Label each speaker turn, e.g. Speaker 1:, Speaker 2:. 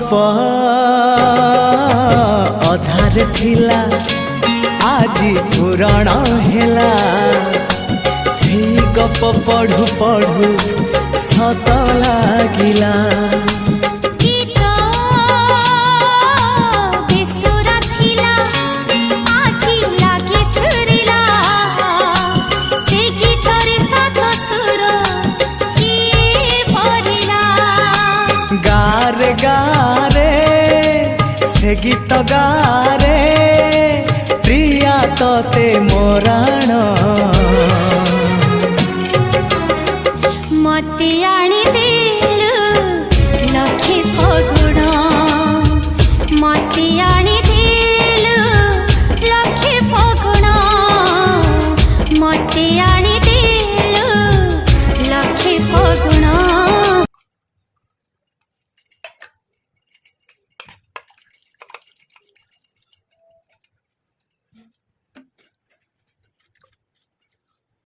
Speaker 1: गप अधार थिला आजी पुराण हेला से गप पढ़ु पढ़ु सत लागिला गारे गारे से गीत गारे प्रिया तोते मोराण